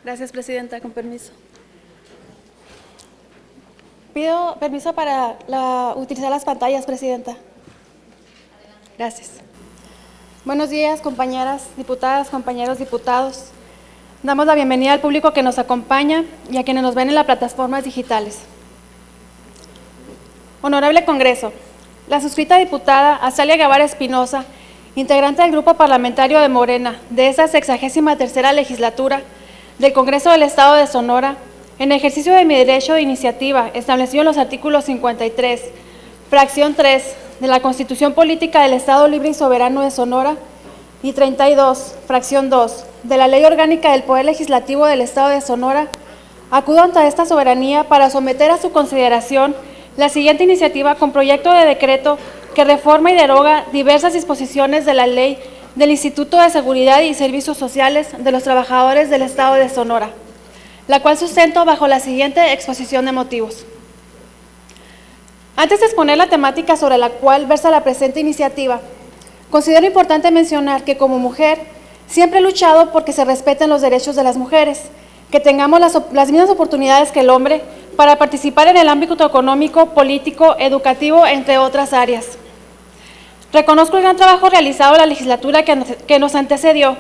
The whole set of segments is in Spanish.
Gracias, presidenta. Con permiso. Pido permiso para utilizar las pantallas, presidenta. Gracias. Buenos días, compañeras diputadas, compañeros diputados. Damos la bienvenida al público que nos acompaña y a quienes nos ven en las plataformas digitales. Honorable Congreso, la suscrita diputada Azalia Guevara Espinosa, integrante del Grupo Parlamentario de Morena de esta 63ª legislatura del Congreso del Estado de Sonora, en ejercicio de mi derecho de iniciativa establecido en los artículos 53, fracción 3 de la Constitución Política del Estado Libre y Soberano de Sonora y 32, fracción 2 de la Ley Orgánica del Poder Legislativo del Estado de Sonora, acudo ante esta soberanía para someter a su consideración la siguiente iniciativa con proyecto de decreto que reforma y deroga diversas disposiciones de la Ley del Instituto de Seguridad y Servicios Sociales de los Trabajadores del Estado de Sonora, la cual sustento bajo la siguiente exposición de motivos. Antes de exponer la temática sobre la cual versa la presente iniciativa, considero importante mencionar que como mujer siempre he luchado por que se respeten los derechos de las mujeres, que tengamos las mismas oportunidades que el hombre para participar en el ámbito económico, político, educativo, entre otras áreas. Reconozco el gran trabajo realizado en la legislatura que nos antecedió,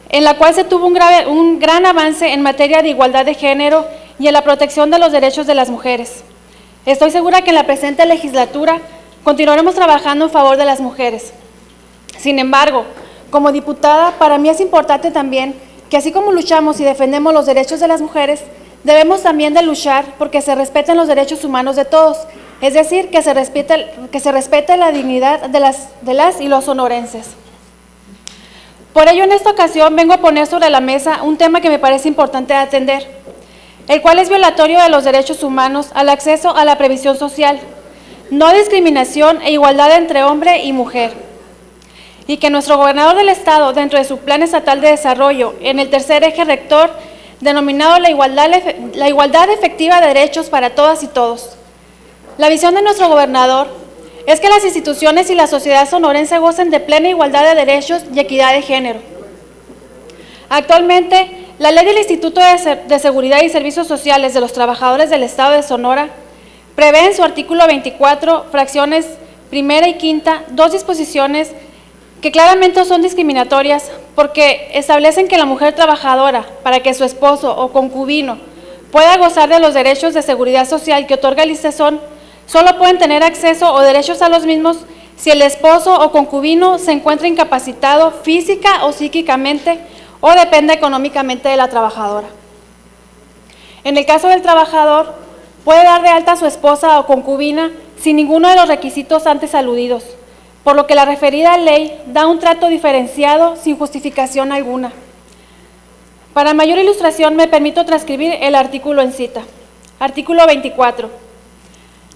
en la cual se tuvo un gran avance en materia de igualdad de género y en la protección de los derechos de las mujeres. Estoy segura que en la presente legislatura continuaremos trabajando en favor de las mujeres. Sin embargo, como diputada, para mí es importante también que así como luchamos y defendemos los derechos de las mujeres, debemos también de luchar porque se respeten los derechos humanos de todos, es decir, que se respete la dignidad de las y los sonorenses. Por ello, en esta ocasión vengo a poner sobre la mesa un tema que me parece importante atender, el cual es violatorio de los derechos humanos al acceso a la previsión social, no discriminación e igualdad entre hombre y mujer, y que nuestro gobernador del Estado, dentro de su Plan Estatal de Desarrollo, en el tercer eje rector, denominado la igualdad efectiva de derechos para todas y todos. La visión de nuestro gobernador es que las instituciones y la sociedad sonorense gocen de plena igualdad de derechos y equidad de género. Actualmente, la ley del Instituto de Seguridad y Servicios Sociales de los Trabajadores del Estado de Sonora prevé en su artículo 24, fracciones primera y quinta, dos disposiciones que claramente son discriminatorias porque establecen que la mujer trabajadora, para que su esposo o concubino pueda gozar de los derechos de seguridad social que otorga el ISTESON, solo pueden tener acceso o derechos a los mismos si el esposo o concubino se encuentra incapacitado física o psíquicamente o depende económicamente de la trabajadora. En el caso del trabajador, puede dar de alta a su esposa o concubina sin ninguno de los requisitos antes aludidos, por lo que la referida ley da un trato diferenciado sin justificación alguna. Para mayor ilustración, me permito transcribir el artículo en cita. Artículo 24.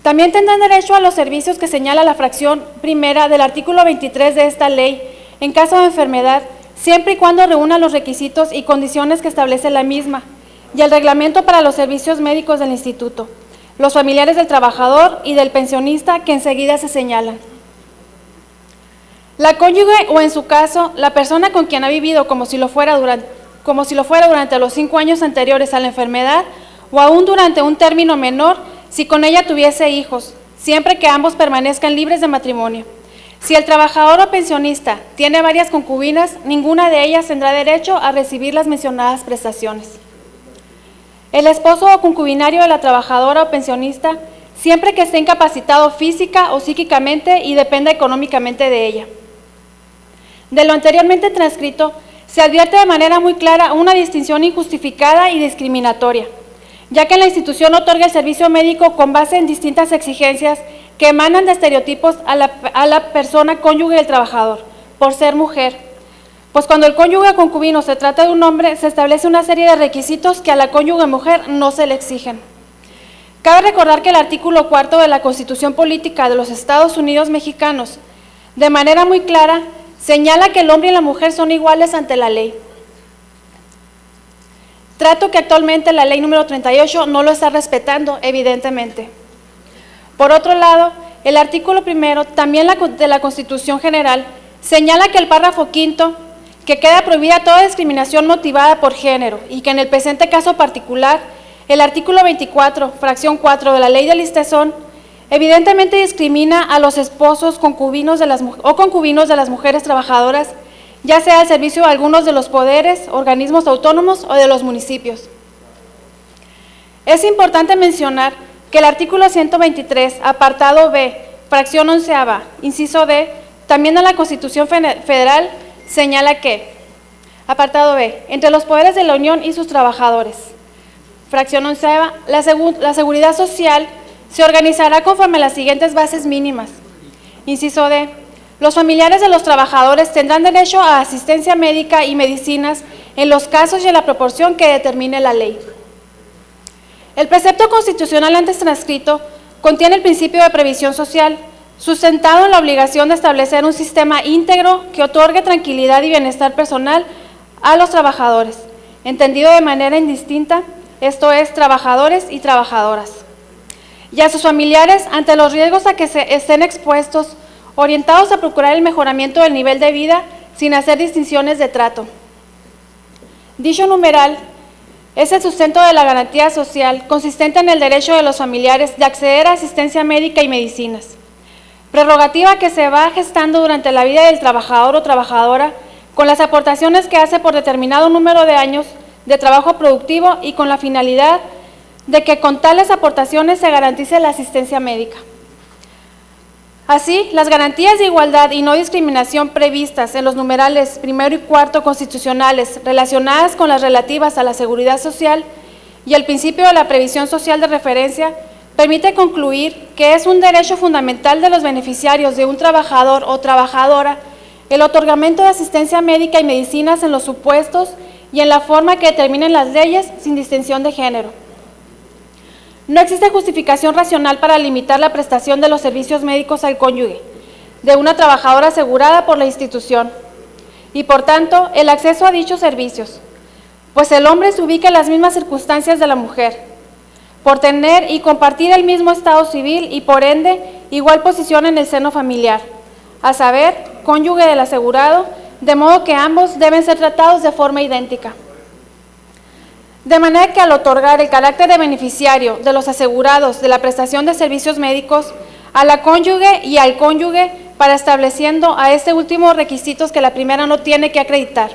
También tendrán derecho a los servicios que señala la fracción primera del artículo 23 de esta ley en caso de enfermedad, siempre y cuando reúnan los requisitos y condiciones que establece la misma y el reglamento para los servicios médicos del instituto, los familiares del trabajador y del pensionista que enseguida se señalan. La cónyuge o, en su caso, la persona con quien ha vivido como si lo fuera durante los 5 años anteriores a la enfermedad o aún durante un término menor si con ella tuviese hijos, siempre que ambos permanezcan libres de matrimonio. Si el trabajador o pensionista tiene varias concubinas, ninguna de ellas tendrá derecho a recibir las mencionadas prestaciones. El esposo o concubinario de la trabajadora o pensionista, siempre que esté incapacitado física o psíquicamente y dependa económicamente de ella. De lo anteriormente transcrito, se advierte de manera muy clara una distinción injustificada y discriminatoria, ya que la institución otorga el servicio médico con base en distintas exigencias que emanan de estereotipos a la persona cónyuge del trabajador, por ser mujer. Pues cuando el cónyuge concubino se trata de un hombre, se establece una serie de requisitos que a la cónyuge mujer no se le exigen. Cabe recordar que el artículo 4 de la Constitución Política de los Estados Unidos Mexicanos, de manera muy clara, señala que el hombre y la mujer son iguales ante la ley. Trato que actualmente la ley número 38 no lo está respetando, evidentemente. Por otro lado, el artículo primero, también de la Constitución General, señala que el párrafo quinto, que queda prohibida toda discriminación motivada por género y que en el presente caso particular, el artículo 24, fracción 4 de la Ley del Listezón, evidentemente discrimina a los esposos concubinos de las mujeres trabajadoras, ya sea al servicio de algunos de los poderes, organismos autónomos o de los municipios. Es importante mencionar que el artículo 123, apartado B, fracción 11ª, inciso D, también en la Constitución Federal, señala que, apartado B, entre los poderes de la Unión y sus trabajadores. Fracción 11ª, la seguridad social se organizará conforme a las siguientes bases mínimas. Inciso D, los familiares de los trabajadores tendrán derecho a asistencia médica y medicinas en los casos y en la proporción que determine la ley. El precepto constitucional antes transcrito contiene el principio de previsión social, sustentado en la obligación de establecer un sistema íntegro que otorgue tranquilidad y bienestar personal a los trabajadores, entendido de manera indistinta, esto es, trabajadores y trabajadoras, y a sus familiares ante los riesgos a que estén expuestos, orientados a procurar el mejoramiento del nivel de vida sin hacer distinciones de trato. Dicho numeral es el sustento de la garantía social consistente en el derecho de los familiares de acceder a asistencia médica y medicinas, prerrogativa que se va gestando durante la vida del trabajador o trabajadora con las aportaciones que hace por determinado número de años de trabajo productivo y con la finalidad de que con tales aportaciones se garantice la asistencia médica. Así, las garantías de igualdad y no discriminación previstas en los numerales 1 y 4 constitucionales relacionadas con las relativas a la seguridad social y el principio de la previsión social de referencia permite concluir que es un derecho fundamental de los beneficiarios de un trabajador o trabajadora el otorgamiento de asistencia médica y medicinas en los supuestos y en la forma que determinen las leyes sin distinción de género. No existe justificación racional para limitar la prestación de los servicios médicos al cónyuge de una trabajadora asegurada por la institución y, por tanto, el acceso a dichos servicios, pues el hombre se ubica en las mismas circunstancias de la mujer, por tener y compartir el mismo estado civil y, por ende, igual posición en el seno familiar, a saber, cónyuge del asegurado, de modo que ambos deben ser tratados de forma idéntica. De manera que al otorgar el carácter de beneficiario de los asegurados de la prestación de servicios médicos a la cónyuge y al cónyuge para estableciendo a este último requisitos que la primera no tiene que acreditar,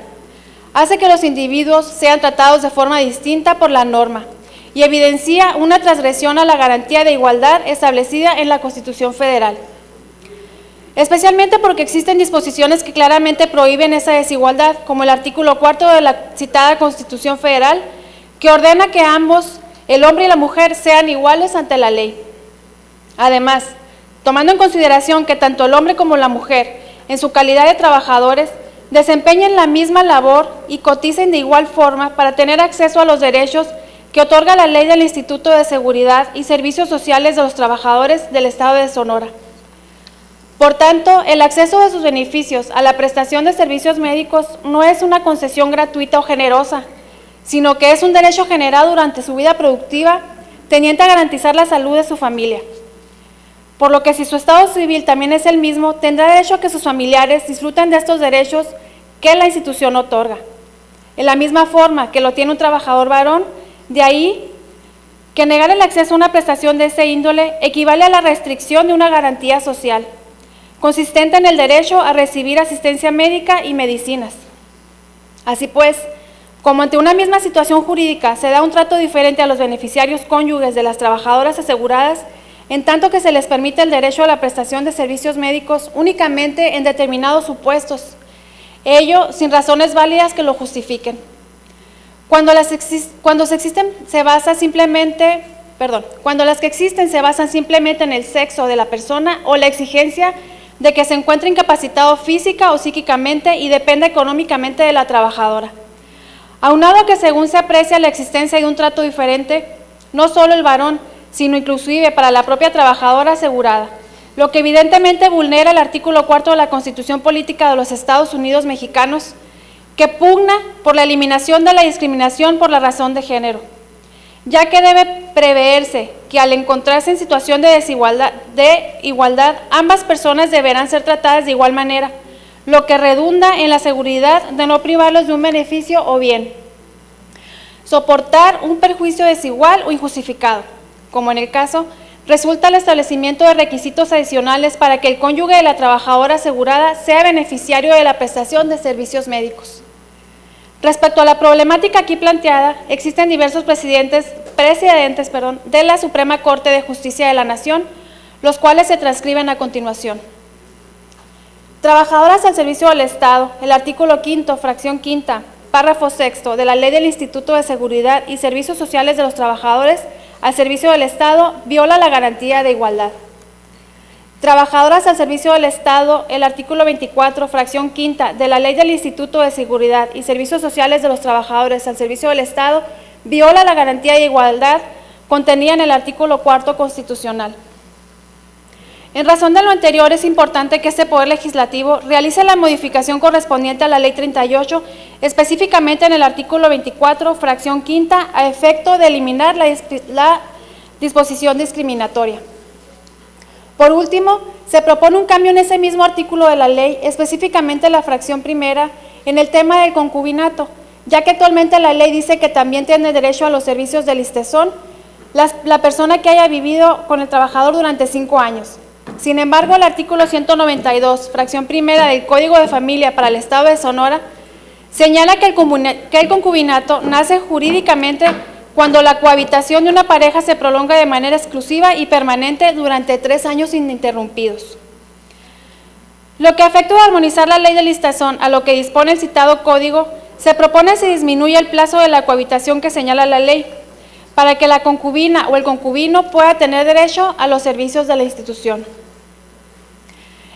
hace que los individuos sean tratados de forma distinta por la norma y evidencia una transgresión a la garantía de igualdad establecida en la Constitución Federal. Especialmente porque existen disposiciones que claramente prohíben esa desigualdad, como el artículo 4 de la citada Constitución Federal, que ordena que ambos, el hombre y la mujer, sean iguales ante la ley. Además, tomando en consideración que tanto el hombre como la mujer, en su calidad de trabajadores, desempeñen la misma labor y coticen de igual forma para tener acceso a los derechos que otorga la ley del Instituto de Seguridad y Servicios Sociales de los Trabajadores del Estado de Sonora. Por tanto, el acceso de sus beneficios a la prestación de servicios médicos no es una concesión gratuita o generosa, sino que es un derecho generado durante su vida productiva, tendiente a garantizar la salud de su familia. Por lo que si su estado civil también es el mismo, tendrá derecho a que sus familiares disfruten de estos derechos que la institución otorga. En la misma forma que lo tiene un trabajador varón, de ahí que negar el acceso a una prestación de ese índole equivale a la restricción de una garantía social, consistente en el derecho a recibir asistencia médica y medicinas. Así pues, como ante una misma situación jurídica se da un trato diferente a los beneficiarios cónyuges de las trabajadoras aseguradas, en tanto que se les permite el derecho a la prestación de servicios médicos únicamente en determinados supuestos, ello sin razones válidas que lo justifiquen. Cuando las que existen se basan simplemente en el sexo de la persona o la exigencia de que se encuentre incapacitado física o psíquicamente y dependa económicamente de la trabajadora. Aunado a que según se aprecia la existencia de un trato diferente, no solo el varón, sino inclusive para la propia trabajadora asegurada, lo que evidentemente vulnera el artículo 4 de la Constitución Política de los Estados Unidos Mexicanos, que pugna por la eliminación de la discriminación por la razón de género, ya que debe preverse que al encontrarse en situación de igualdad, ambas personas deberán ser tratadas de igual manera, lo que redunda en la seguridad de no privarlos de un beneficio o bien soportar un perjuicio desigual o injustificado, como en el caso resulta el establecimiento de requisitos adicionales para que el cónyuge de la trabajadora asegurada sea beneficiario de la prestación de servicios médicos. Respecto a la problemática aquí planteada, existen diversos precedentes de la Suprema Corte de Justicia de la Nación, los cuales se transcriben a continuación. Trabajadoras al servicio del Estado, el artículo 5º, fracción 5ª, párrafo 6º de la Ley del Instituto de Seguridad y Servicios Sociales de los Trabajadores al servicio del Estado viola la garantía de igualdad. Trabajadoras al servicio del Estado, el artículo 24, fracción 5ª de la Ley del Instituto de Seguridad y Servicios Sociales de los Trabajadores al servicio del Estado viola la garantía de igualdad contenida en el artículo 4º constitucional. En razón de lo anterior, es importante que este Poder Legislativo realice la modificación correspondiente a la Ley 38, específicamente en el artículo 24, fracción 5ª, a efecto de eliminar la disposición discriminatoria. Por último, se propone un cambio en ese mismo artículo de la ley, específicamente la fracción 1ª, en el tema del concubinato, ya que actualmente la ley dice que también tiene derecho a los servicios del ISSSTESON la persona que haya vivido con el trabajador durante 5 años. Sin embargo, el artículo 192, fracción 1ª del Código de Familia para el Estado de Sonora, señala que el concubinato nace jurídicamente cuando la cohabitación de una pareja se prolonga de manera exclusiva y permanente durante 3 años ininterrumpidos. Lo que afecta a armonizar la ley del ISSSTESON a lo que dispone el citado código, se propone que se disminuya el plazo de la cohabitación que señala la ley, para que la concubina o el concubino pueda tener derecho a los servicios de la institución.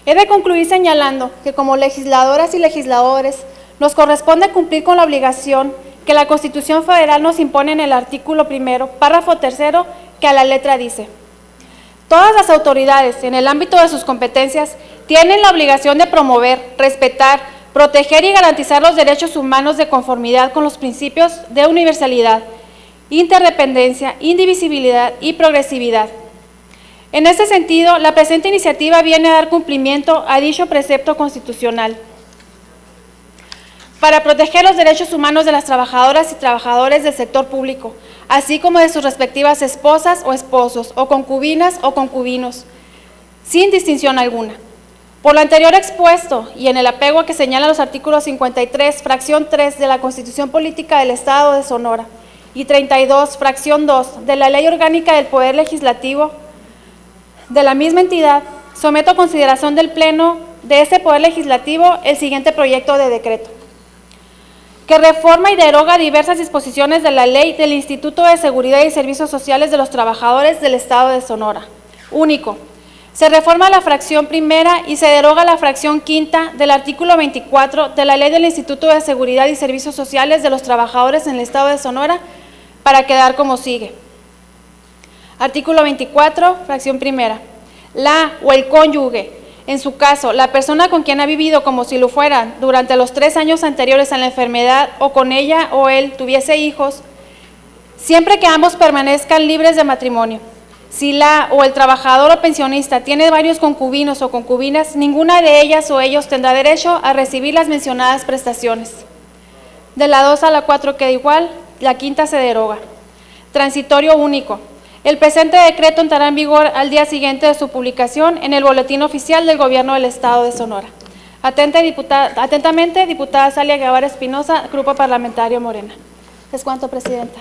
He de concluir señalando que como legisladoras y legisladores nos corresponde cumplir con la obligación que la Constitución Federal nos impone en el artículo 1º, párrafo 3º, que a la letra dice: todas las autoridades, en el ámbito de sus competencias, tienen la obligación de promover, respetar, proteger y garantizar los derechos humanos de conformidad con los principios de universalidad, interdependencia, indivisibilidad y progresividad. En este sentido, la presente iniciativa viene a dar cumplimiento a dicho precepto constitucional. Para proteger los derechos humanos de las trabajadoras y trabajadores del sector público, así como de sus respectivas esposas o esposos, o concubinas o concubinos, sin distinción alguna. Por lo anterior expuesto y en el apego a que señalan los artículos 53, fracción 3 de la Constitución Política del Estado de Sonora y 32, fracción 2 de la Ley Orgánica del Poder Legislativo de la misma entidad, someto a consideración del Pleno de este Poder Legislativo el siguiente proyecto de decreto, que reforma y deroga diversas disposiciones de la Ley del Instituto de Seguridad y Servicios Sociales de los Trabajadores del Estado de Sonora. Único. Se reforma la fracción 1ª y se deroga la fracción 5ª del artículo 24 de la Ley del Instituto de Seguridad y Servicios Sociales de los Trabajadores en el Estado de Sonora para quedar como sigue. Artículo 24, fracción 1ª. La o el cónyuge, en su caso, la persona con quien ha vivido como si lo fuera durante los 3 años anteriores a la enfermedad o con ella o él tuviese hijos, siempre que ambos permanezcan libres de matrimonio. Si la o el trabajador o pensionista tiene varios concubinos o concubinas, ninguna de ellas o ellos tendrá derecho a recibir las mencionadas prestaciones. De la 2 a la 4 queda igual, la 5ª se deroga. Transitorio único. El presente decreto entrará en vigor al día siguiente de su publicación en el Boletín Oficial del Gobierno del Estado de Sonora. Atentamente, diputada Salia Guevara Espinosa, Grupo Parlamentario Morena. Es cuanto, Presidenta.